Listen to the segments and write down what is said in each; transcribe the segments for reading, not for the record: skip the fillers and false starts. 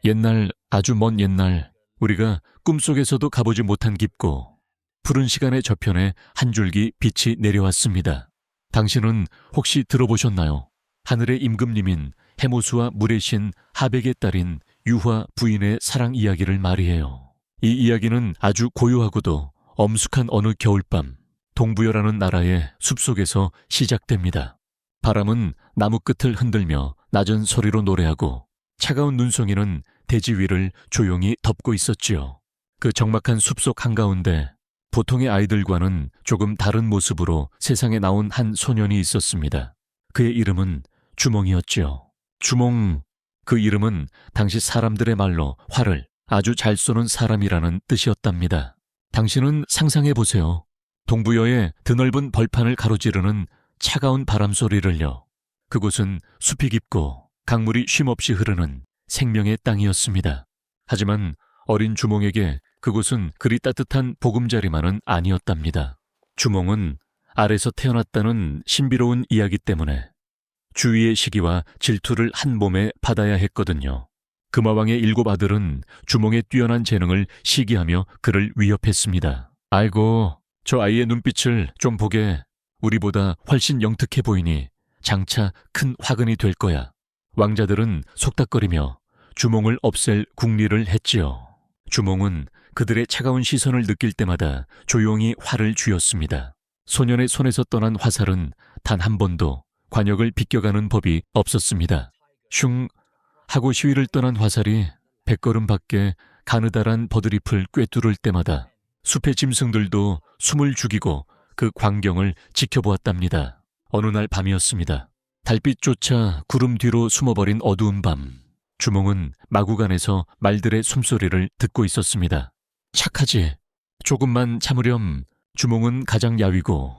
옛날, 아주 먼 옛날, 우리가 꿈속에서도 가보지 못한 깊고 푸른 시간의 저편에 한 줄기 빛이 내려왔습니다. 당신은 혹시 들어보셨나요? 하늘의 임금님인 해모수와 물의 신 하백의 딸인 유화 부인의 사랑 이야기를 말이에요. 이 이야기는 아주 고요하고도 엄숙한 어느 겨울밤, 동부여라는 나라의 숲속에서 시작됩니다. 바람은 나무 끝을 흔들며 낮은 소리로 노래하고 차가운 눈송이는 대지 위를 조용히 덮고 있었지요. 그 적막한 숲속 한가운데 보통의 아이들과는 조금 다른 모습으로 세상에 나온 한 소년이 있었습니다. 그의 이름은 주몽이었지요. 주몽, 그 이름은 당시 사람들의 말로 활을 아주 잘 쏘는 사람이라는 뜻이었답니다. 당신은 상상해 보세요. 동부여의 드넓은 벌판을 가로지르는 차가운 바람 소리를요. 그곳은 숲이 깊고 강물이 쉼없이 흐르는 생명의 땅이었습니다. 하지만 어린 주몽에게 그곳은 그리 따뜻한 보금자리만은 아니었답니다. 주몽은 알에서 태어났다는 신비로운 이야기 때문에 주위의 시기와 질투를 한 몸에 받아야 했거든요. 금화왕의 7 아들은 주몽의 뛰어난 재능을 시기하며 그를 위협했습니다. 아이고, 저 아이의 눈빛을 좀 보게. 우리보다 훨씬 영특해 보이니 장차 큰 화근이 될 거야. 왕자들은 속닥거리며 주몽을 없앨 궁리를 했지요. 주몽은 그들의 차가운 시선을 느낄 때마다 조용히 활을 쥐었습니다. 소년의 손에서 떠난 화살은 단 한 번도 관역을 비껴가는 법이 없었습니다. 슝 하고 시위를 떠난 화살이 100걸음 밖에 가느다란 버드잎을 꿰뚫을 때마다 숲의 짐승들도 숨을 죽이고 그 광경을 지켜보았답니다. 어느 날 밤이었습니다. 달빛조차 구름 뒤로 숨어버린 어두운 밤, 주몽은 마구간에서 말들의 숨소리를 듣고 있었습니다. 착하지. 조금만 참으렴. 주몽은 가장 야위고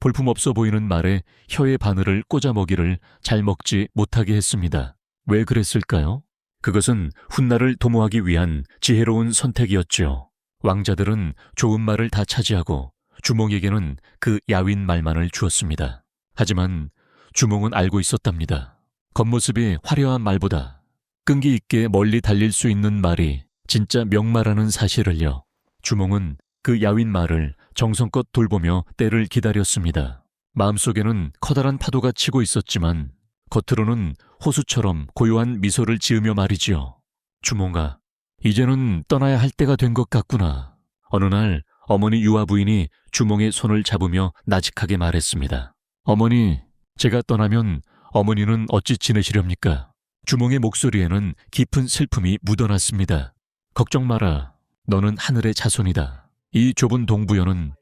볼품없어 보이는 말에 혀의 바늘을 꽂아 먹이를 잘 먹지 못하게 했습니다. 왜 그랬을까요? 그것은 훗날을 도모하기 위한 지혜로운 선택이었죠. 왕자들은 좋은 말을 다 차지하고 주몽에게는 그 야윈 말만을 주었습니다. 하지만 주몽은 알고 있었답니다. 겉모습이 화려한 말보다 끈기 있게 멀리 달릴 수 있는 말이 진짜 명말하는 사실을요. 주몽은 그 야윈 말을 정성껏 돌보며 때를 기다렸습니다. 마음속에는 커다란 파도가 치고 있었지만 겉으로는 호수처럼 고요한 미소를 지으며 말이지요. 주몽아, 이제는 떠나야 할 때가 된 것 같구나. 어느 날 어머니 유아 부인이 주몽의 손을 잡으며 나직하게 말했습니다. 어머니, 제가 떠나면 어머니는 어찌 지내시렵니까? 주몽의 목소리에는 깊은 슬픔이 묻어났습니다. 걱정 마라. 너는 하늘의 자손이다. 이 좁은 동부여는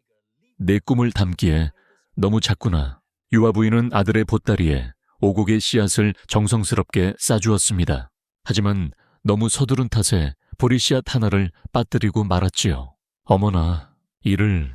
내 꿈을 담기에 너무 작구나. 유아 부인은 아들의 보따리에 오곡의 씨앗을 정성스럽게 싸주었습니다. 하지만 너무 서두른 탓에 보리씨앗 하나를 빠뜨리고 말았지요. 어머나, 이를...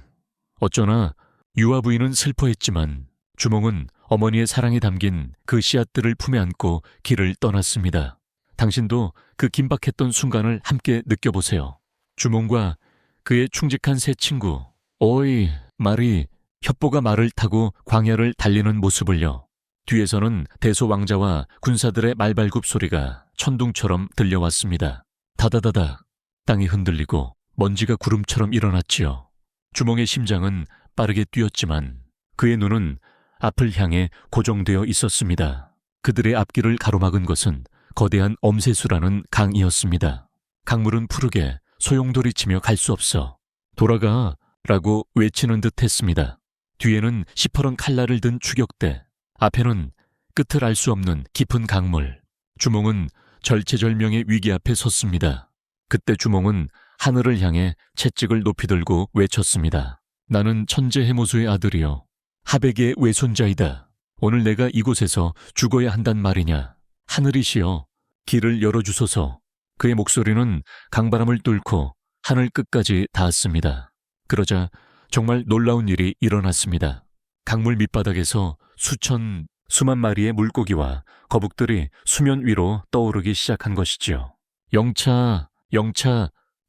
어쩌나 유아 부인은 슬퍼했지만 주몽은 어머니의 사랑이 담긴 그 씨앗들을 품에 안고 길을 떠났습니다. 당신도 그 긴박했던 순간을 함께 느껴보세요. 주몽과 그의 충직한 새 친구, 오이, 말이 협보가 말을 타고 광야를 달리는 모습을요. 뒤에서는 대소왕자와 군사들의 말발굽 소리가 천둥처럼 들려왔습니다. 다다다닥, 땅이 흔들리고 먼지가 구름처럼 일어났지요. 주몽의 심장은 빠르게 뛰었지만 그의 눈은 앞을 향해 고정되어 있었습니다. 그들의 앞길을 가로막은 것은 거대한 엄세수라는 강이었습니다. 강물은 푸르게 소용돌이치며 갈 수 없어. 돌아가 라고 외치는 듯 했습니다. 뒤에는 시퍼런 칼날을 든 추격대, 앞에는 끝을 알 수 없는 깊은 강물. 주몽은 절체절명의 위기 앞에 섰습니다. 그때 주몽은 하늘을 향해 채찍을 높이 들고 외쳤습니다. 나는 천재 해모수의 아들이여. 하백의 외손자이다. 오늘 내가 이곳에서 죽어야 한단 말이냐. 하늘이시여, 길을 열어주소서. 그의 목소리는 강바람을 뚫고 하늘 끝까지 닿았습니다. 그러자 정말 놀라운 일이 일어났습니다. 강물 밑바닥에서 수만 마리의 물고기와 거북들이 수면 위로 떠오르기 시작한 것이지요. 영차,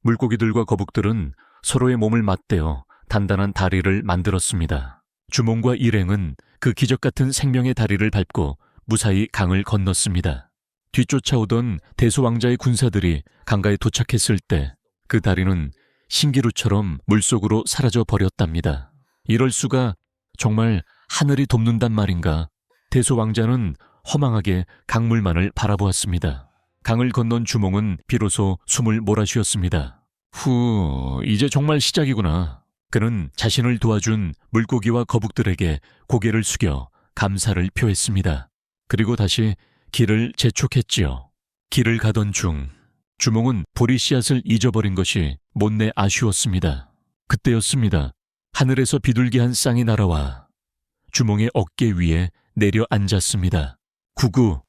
물고기들과 거북들은 서로의 몸을 맞대어 단단한 다리를 만들었습니다. 주몽과 일행은 그 기적 같은 생명의 다리를 밟고 무사히 강을 건넜습니다. 뒤쫓아오던 대소왕자의 군사들이 강가에 도착했을 때 그 다리는 신기루처럼 물속으로 사라져 버렸답니다. 이럴 수가, 정말 하늘이 돕는단 말인가. 대소왕자는 허망하게 강물만을 바라보았습니다. 강을 건넌 주몽은 비로소 숨을 몰아쉬었습니다. 이제 정말 시작이구나. 그는 자신을 도와준 물고기와 거북들에게 고개를 숙여 감사를 표했습니다. 그리고 다시 길을 재촉했지요. 길을 가던 중 주몽은 보리씨앗을 잊어버린 것이 못내 아쉬웠습니다. 그때였습니다. 하늘에서 비둘기 한 쌍이 날아와 주몽의 어깨 위에 내려 앉았습니다. 구구,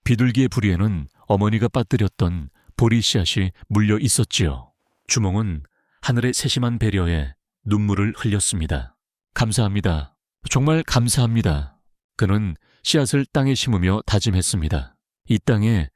비둘기의 부리에는 어머니가 빠뜨렸던 보리씨앗이 물려 있었지요. 주몽은 하늘의 세심한 배려에 눈물을 흘렸습니다. 감사합니다. 정말 감사합니다. 그는 씨앗을 땅에 심으며 다짐했습니다. 이 땅에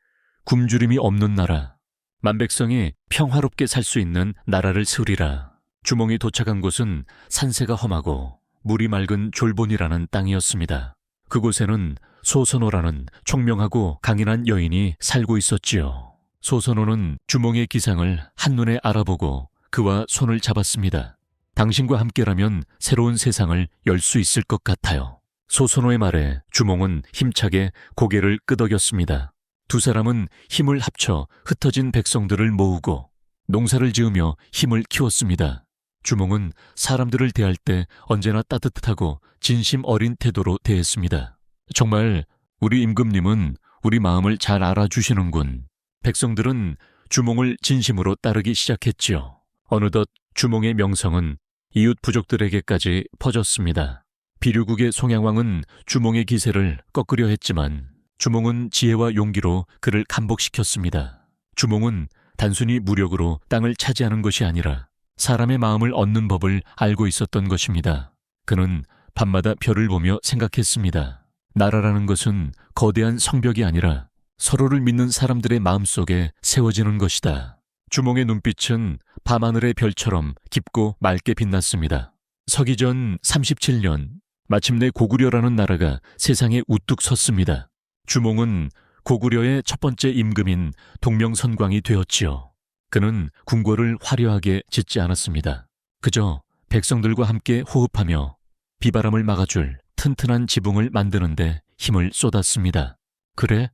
굶주림이 없는 나라, 만백성이 평화롭게 살 수 있는 나라를 세우리라. 주몽이 도착한 곳은 산세가 험하고 물이 맑은 졸본이라는 땅이었습니다. 그곳에는 소선호라는 총명하고 강인한 여인이 살고 있었지요. 소선호는 주몽의 기상을 한눈에 알아보고 그와 손을 잡았습니다. 당신과 함께라면 새로운 세상을 열 수 있을 것 같아요. 소선호의 말에 주몽은 힘차게 고개를 끄덕였습니다. 두 사람은 힘을 합쳐 흩어진 백성들을 모으고 농사를 지으며 힘을 키웠습니다. 주몽은 사람들을 대할 때 언제나 따뜻하고 진심 어린 태도로 대했습니다. 정말 우리 임금님은 우리 마음을 잘 알아주시는군. 백성들은 주몽을 진심으로 따르기 시작했지요. 어느덧 주몽의 명성은 이웃 부족들에게까지 퍼졌습니다. 비류국의 송양왕은 주몽의 기세를 꺾으려 했지만 주몽은 지혜와 용기로 그를 감복시켰습니다. 주몽은 단순히 무력으로 땅을 차지하는 것이 아니라 사람의 마음을 얻는 법을 알고 있었던 것입니다. 그는 밤마다 별을 보며 생각했습니다. 나라라는 것은 거대한 성벽이 아니라 서로를 믿는 사람들의 마음속에 세워지는 것이다. 주몽의 눈빛은 밤하늘의 별처럼 깊고 맑게 빛났습니다. 서기 전 37년, 마침내 고구려라는 나라가 세상에 우뚝 섰습니다. 주몽은 고구려의 첫 번째 임금인 동명선광이 되었지요. 그는 궁궐을 화려하게 짓지 않았습니다. 그저 백성들과 함께 호흡하며 비바람을 막아줄 튼튼한 지붕을 만드는데 힘을 쏟았습니다. 그래?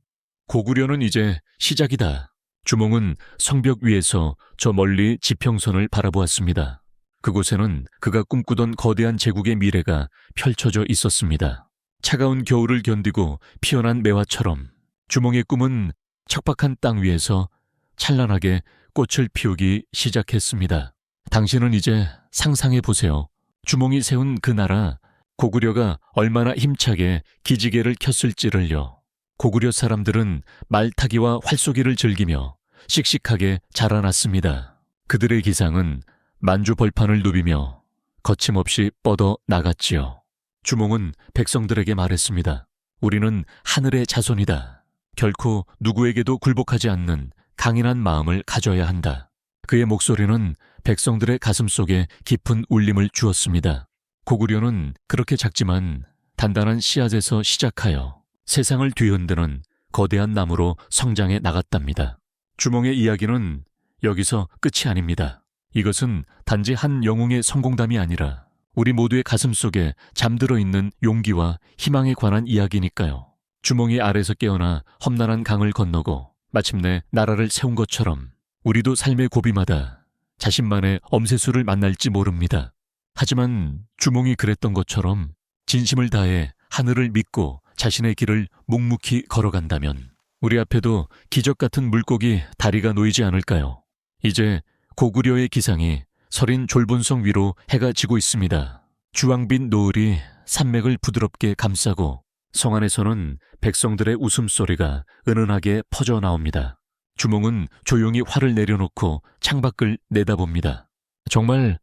고구려는 이제 시작이다. 주몽은 성벽 위에서 저 멀리 지평선을 바라보았습니다. 그곳에는 그가 꿈꾸던 거대한 제국의 미래가 펼쳐져 있었습니다. 차가운 겨울을 견디고 피어난 매화처럼 주몽의 꿈은 척박한 땅 위에서 찬란하게 꽃을 피우기 시작했습니다. 당신은 이제 상상해 보세요. 주몽이 세운 그 나라, 고구려가 얼마나 힘차게 기지개를 켰을지를요. 고구려 사람들은 말타기와 활쏘기를 즐기며 씩씩하게 자라났습니다. 그들의 기상은 만주 벌판을 누비며 거침없이 뻗어 나갔지요. 주몽은 백성들에게 말했습니다. 우리는 하늘의 자손이다. 결코 누구에게도 굴복하지 않는 강인한 마음을 가져야 한다. 그의 목소리는 백성들의 가슴 속에 깊은 울림을 주었습니다. 고구려는 그렇게 작지만 단단한 씨앗에서 시작하여 세상을 뒤흔드는 거대한 나무로 성장해 나갔답니다. 주몽의 이야기는 여기서 끝이 아닙니다. 이것은 단지 한 영웅의 성공담이 아니라 우리 모두의 가슴 속에 잠들어 있는 용기와 희망에 관한 이야기니까요. 주몽이 알에서 깨어나 험난한 강을 건너고 마침내 나라를 세운 것처럼 우리도 삶의 고비마다 자신만의 엄세수를 만날지 모릅니다. 하지만 주몽이 그랬던 것처럼 진심을 다해 하늘을 믿고 자신의 길을 묵묵히 걸어간다면 우리 앞에도 기적 같은 물고기 다리가 놓이지 않을까요? 이제 고구려의 기상이 서린 졸본성 위로 해가 지고 있습니다. 주황빛 노을이 산맥을 부드럽게 감싸고 성 안에서는 백성들의 웃음소리가 은은하게 퍼져 나옵니다. 주몽은 조용히 활을 내려놓고 창밖을 내다봅니다. 정말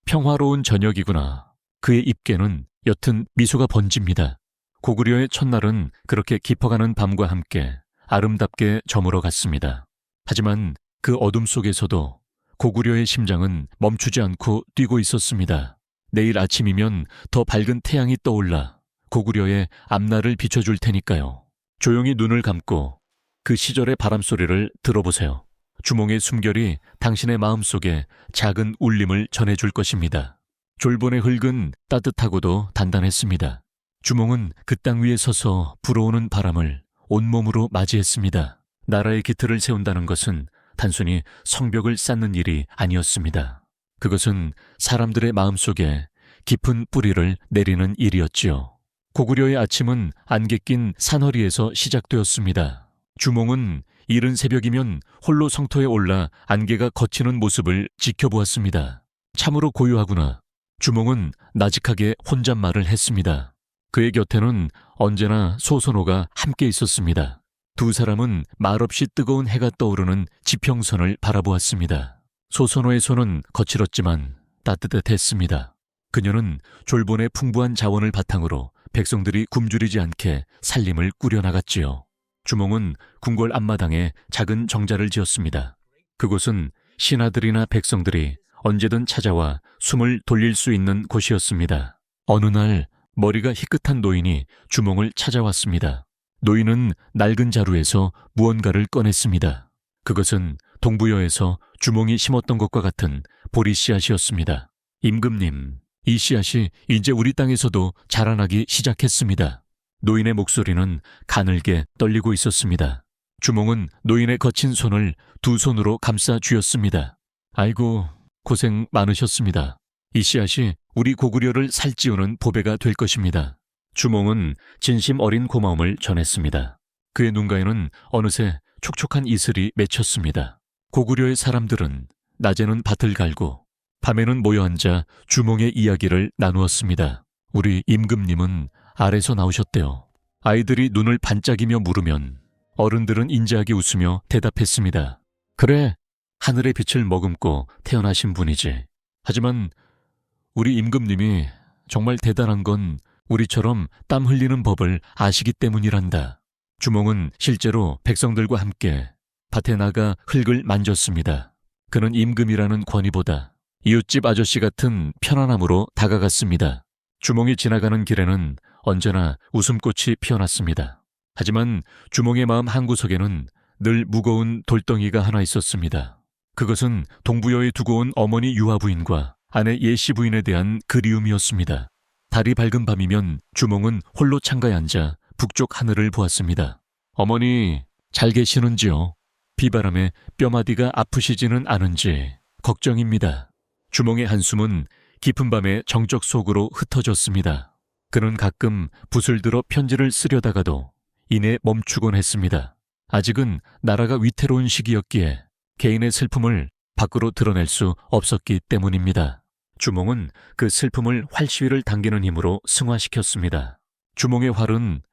평화로운 저녁이구나. 그의 입계는 옅은 미소가 번집니다. 고구려의 첫날은 그렇게 깊어가는 밤과 함께 아름답게 저물어 갔습니다. 하지만 그 어둠 속에서도 고구려의 심장은 멈추지 않고 뛰고 있었습니다. 내일 아침이면 더 밝은 태양이 떠올라 고구려의 앞날을 비춰줄 테니까요. 조용히 눈을 감고 그 시절의 바람소리를 들어보세요. 주몽의 숨결이 당신의 마음속에 작은 울림을 전해줄 것입니다. 졸본의 흙은 따뜻하고도 단단했습니다. 주몽은 그 땅 위에 서서 불어오는 바람을 온몸으로 맞이했습니다. 나라의 기틀을 세운다는 것은 단순히 성벽을 쌓는 일이 아니었습니다. 그것은 사람들의 마음속에 깊은 뿌리를 내리는 일이었지요. 고구려의 아침은 안개 낀 산허리에서 시작되었습니다. 주몽은 이른 새벽이면 홀로 성터에 올라 안개가 걷히는 모습을 지켜보았습니다. 참으로 고요하구나. 주몽은 나직하게 혼잣말을 했습니다. 그의 곁에는 언제나 소선호가 함께 있었습니다. 두 사람은 말없이 뜨거운 해가 떠오르는 지평선을 바라보았습니다. 소선호의 손은 거칠었지만 따뜻했습니다. 그녀는 졸본의 풍부한 자원을 바탕으로 백성들이 굶주리지 않게 살림을 꾸려나갔지요. 주몽은 궁궐 앞마당에 작은 정자를 지었습니다. 그곳은 신하들이나 백성들이 언제든 찾아와 숨을 돌릴 수 있는 곳이었습니다. 어느 날 머리가 희끗한 노인이 주몽을 찾아왔습니다. 노인은 낡은 자루에서 무언가를 꺼냈습니다. 그것은 동부여에서 주몽이 심었던 것과 같은 보리 씨앗이었습니다. 임금님, 이 씨앗이 이제 우리 땅에서도 자라나기 시작했습니다. 노인의 목소리는 가늘게 떨리고 있었습니다. 주몽은 노인의 거친 손을 두 손으로 감싸 쥐었습니다. 아이고, 고생 많으셨습니다. 이 씨앗이 우리 고구려를 살찌우는 보배가 될 것입니다. 주몽은 진심 어린 고마움을 전했습니다. 그의 눈가에는 어느새 촉촉한 이슬이 맺혔습니다. 고구려의 사람들은 낮에는 밭을 갈고 밤에는 모여 앉아 주몽의 이야기를 나누었습니다. 우리 임금님은 아래서 나오셨대요. 아이들이 눈을 반짝이며 물으면 어른들은 인자하게 웃으며 대답했습니다. 그래, 하늘의 빛을 머금고 태어나신 분이지. 하지만 우리 임금님이 정말 대단한 건 우리처럼 땀 흘리는 법을 아시기 때문이란다. 주몽은 실제로 백성들과 함께 밭에 나가 흙을 만졌습니다. 그는 임금이라는 권위보다 이웃집 아저씨 같은 편안함으로 다가갔습니다. 주몽이 지나가는 길에는 언제나 웃음꽃이 피어났습니다. 하지만 주몽의 마음 한구석에는 늘 무거운 돌덩이가 하나 있었습니다. 그것은 동부여에 두고 온 어머니 유아부인과 아내 예시부인에 대한 그리움이었습니다. 달이 밝은 밤이면 주몽은 홀로 창가에 앉아 북쪽 하늘을 보았습니다. 어머니, 잘 계시는지요? 비바람에 뼈마디가 아프시지는 않은지 걱정입니다. 주몽의 한숨은 깊은 밤의 정적 속으로 흩어졌습니다. 그는 가끔 붓을 들어 편지를 쓰려다가도 이내 멈추곤 했습니다. 아직은 나라가 위태로운 시기였기에 개인의 슬픔을 밖으로 드러낼 수 없었기 때문입니다. 주몽은 그 슬픔을 활시위를 당기는 힘으로 승화시켰습니다. 주몽의 활은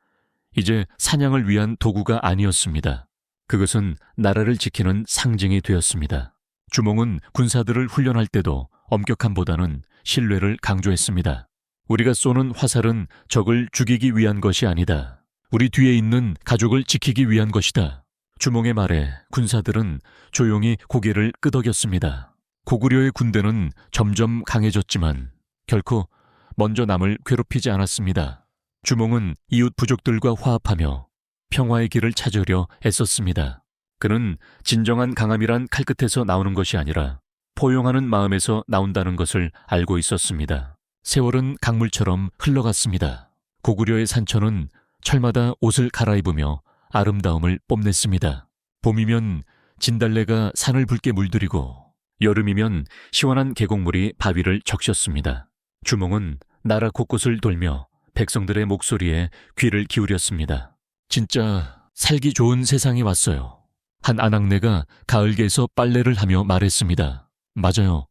이제 사냥을 위한 도구가 아니었습니다. 그것은 나라를 지키는 상징이 되었습니다. 주몽은 군사들을 훈련할 때도 엄격함보다는 신뢰를 강조했습니다. 우리가 쏘는 화살은 적을 죽이기 위한 것이 아니다. 우리 뒤에 있는 가족을 지키기 위한 것이다. 주몽의 말에 군사들은 조용히 고개를 끄덕였습니다. 고구려의 군대는 점점 강해졌지만 결코 먼저 남을 괴롭히지 않았습니다. 주몽은 이웃 부족들과 화합하며 평화의 길을 찾으려 애썼습니다. 그는 진정한 강함이란 칼끝에서 나오는 것이 아니라 포용하는 마음에서 나온다는 것을 알고 있었습니다. 세월은 강물처럼 흘러갔습니다. 고구려의 산천은 철마다 옷을 갈아입으며 아름다움을 뽐냈습니다. 봄이면 진달래가 산을 붉게 물들이고 여름이면 시원한 계곡물이 바위를 적셨습니다. 주몽은 나라 곳곳을 돌며 백성들의 목소리에 귀를 기울였습니다. 진짜 살기 좋은 세상이 왔어요. 한 아낙네가 가을개에서 빨래를 하며 말했습니다. 맞아요.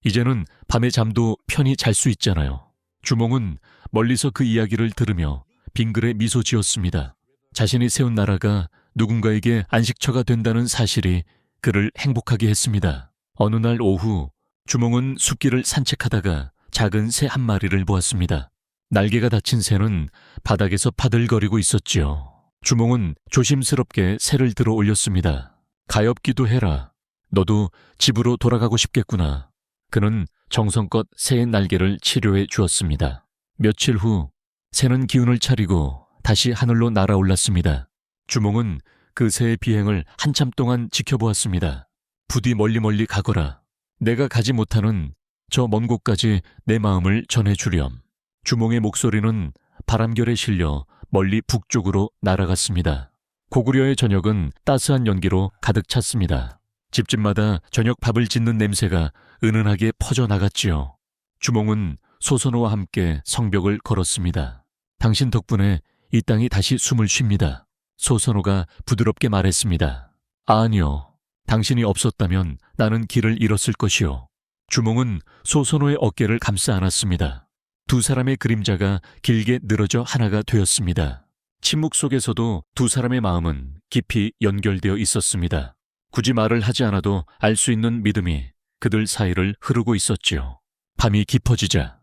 이제는 밤에 잠도 편히 잘 수 있잖아요. 주몽은 멀리서 그 이야기를 들으며 빙그레 미소 지었습니다. 자신이 세운 나라가 누군가에게 안식처가 된다는 사실이 그를 행복하게 했습니다. 어느 날 오후 주몽은 숲길을 산책하다가 작은 새 한 마리를 보았습니다. 날개가 다친 새는 바닥에서 파들거리고 있었지요. 주몽은 조심스럽게 새를 들어 올렸습니다. 가엾기도 해라. 너도 집으로 돌아가고 싶겠구나. 그는 정성껏 새의 날개를 치료해 주었습니다. 며칠 후 새는 기운을 차리고 다시 하늘로 날아올랐습니다. 주몽은 그 새의 비행을 한참 동안 지켜보았습니다. 부디 멀리 가거라. 내가 가지 못하는 저 먼 곳까지 내 마음을 전해주렴. 주몽의 목소리는 바람결에 실려 멀리 북쪽으로 날아갔습니다. 고구려의 저녁은 따스한 연기로 가득 찼습니다. 집집마다 저녁 밥을 짓는 냄새가 은은하게 퍼져나갔지요. 주몽은 소선호와 함께 성벽을 걸었습니다. 당신 덕분에 이 땅이 다시 숨을 쉽니다. 소선호가 부드럽게 말했습니다. 아니요. 당신이 없었다면 나는 길을 잃었을 것이요. 주몽은 소선호의 어깨를 감싸 안았습니다. 두 사람의 그림자가 길게 늘어져 하나가 되었습니다. 침묵 속에서도 두 사람의 마음은 깊이 연결되어 있었습니다. 굳이 말을 하지 않아도 알 수 있는 믿음이 그들 사이를 흐르고 있었지요. 밤이 깊어지자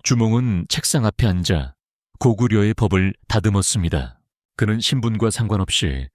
주몽은 책상 앞에 앉아 고구려의 법을 다듬었습니다. 그는 신분과 상관없이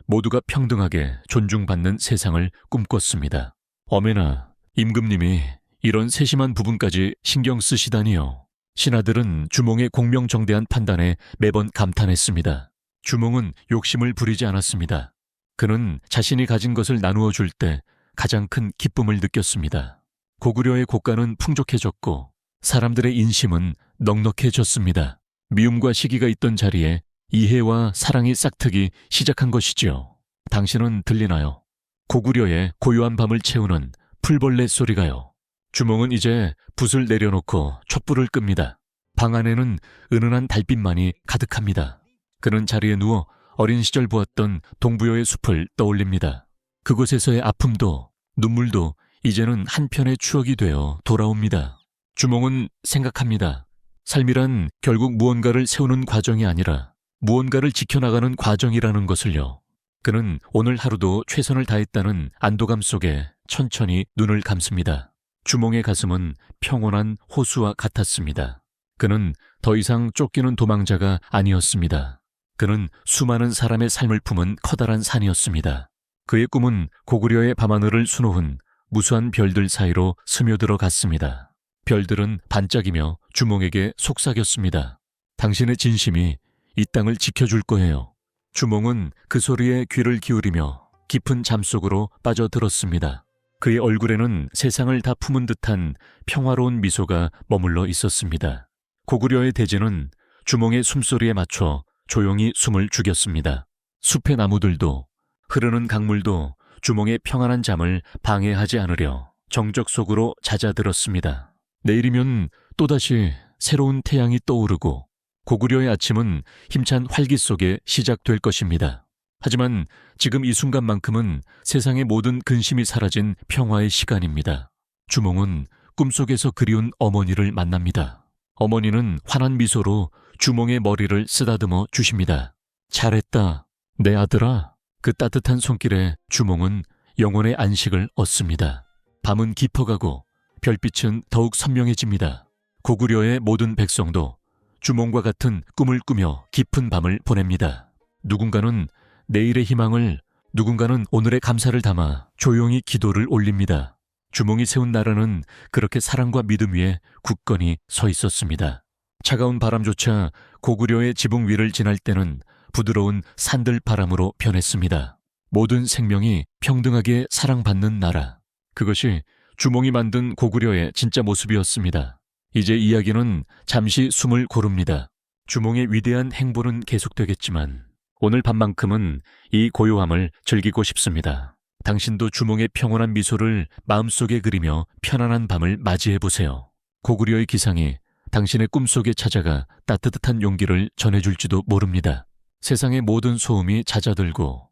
모두가 평등하게 존중받는 세상을 꿈꿨습니다. 어메나 임금님이 이런 세심한 부분까지 신경 쓰시다니요. 신하들은 주몽의 공명정대한 판단에 매번 감탄했습니다. 주몽은 욕심을 부리지 않았습니다. 그는 자신이 가진 것을 나누어 줄 때 가장 큰 기쁨을 느꼈습니다. 고구려의 국가는 풍족해졌고 사람들의 인심은 넉넉해졌습니다. 미움과 시기가 있던 자리에 이해와 사랑이 싹트기 시작한 것이지요. 당신은 들리나요? 고구려의 고요한 밤을 채우는 풀벌레 소리가요. 주몽은 이제 붓을 내려놓고 촛불을 끕니다. 방 안에는 은은한 달빛만이 가득합니다. 그는 자리에 누워 어린 시절 보았던 동부여의 숲을 떠올립니다. 그곳에서의 아픔도 눈물도 이제는 한편의 추억이 되어 돌아옵니다. 주몽은 생각합니다. 삶이란 결국 무언가를 세우는 과정이 아니라 무언가를 지켜나가는 과정이라는 것을요. 그는 오늘 하루도 최선을 다했다는 안도감 속에 천천히 눈을 감습니다. 주몽의 가슴은 평온한 호수와 같았습니다. 그는 더 이상 쫓기는 도망자가 아니었습니다. 그는 수많은 사람의 삶을 품은 커다란 산이었습니다. 그의 꿈은 고구려의 밤하늘을 수놓은 무수한 별들 사이로 스며들어 갔습니다. 별들은 반짝이며 주몽에게 속삭였습니다. 당신의 진심이 이 땅을 지켜줄 거예요. 주몽은 그 소리에 귀를 기울이며 깊은 잠속으로 빠져들었습니다. 그의 얼굴에는 세상을 다 품은 듯한 평화로운 미소가 머물러 있었습니다. 고구려의 대지는 주몽의 숨소리에 맞춰 조용히 숨을 죽였습니다. 숲의 나무들도 흐르는 강물도 주몽의 평안한 잠을 방해하지 않으려 정적 속으로 잦아들었습니다. 내일이면 또다시 새로운 태양이 떠오르고 고구려의 아침은 힘찬 활기 속에 시작될 것입니다. 하지만 지금 이 순간만큼은 세상의 모든 근심이 사라진 평화의 시간입니다. 주몽은 꿈속에서 그리운 어머니를 만납니다. 어머니는 환한 미소로 주몽의 머리를 쓰다듬어 주십니다. 잘했다, 내 아들아. 그 따뜻한 손길에 주몽은 영혼의 안식을 얻습니다. 밤은 깊어가고 별빛은 더욱 선명해집니다. 고구려의 모든 백성도 주몽과 같은 꿈을 꾸며 깊은 밤을 보냅니다. 누군가는 내일의 희망을, 누군가는 오늘의 감사를 담아 조용히 기도를 올립니다. 주몽이 세운 나라는 그렇게 사랑과 믿음 위에 굳건히 서 있었습니다. 차가운 바람조차 고구려의 지붕 위를 지날 때는 부드러운 산들 바람으로 변했습니다. 모든 생명이 평등하게 사랑받는 나라. 그것이 주몽이 만든 고구려의 진짜 모습이었습니다. 이제 이야기는 잠시 숨을 고릅니다. 주몽의 위대한 행보는 계속되겠지만 오늘 밤만큼은 이 고요함을 즐기고 싶습니다. 당신도 주몽의 평온한 미소를 마음속에 그리며 편안한 밤을 맞이해보세요. 고구려의 기상이 당신의 꿈속에 찾아가 따뜻한 용기를 전해줄지도 모릅니다. 세상의 모든 소음이 잦아들고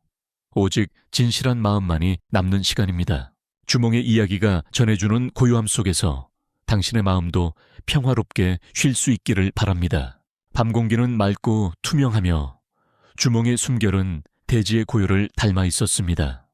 오직 진실한 마음만이 남는 시간입니다. 주몽의 이야기가 전해주는 고요함 속에서 당신의 마음도 평화롭게 쉴 수 있기를 바랍니다. 밤 공기는 맑고 투명하며 주몽의 숨결은 대지의 고요를 닮아 있었습니다.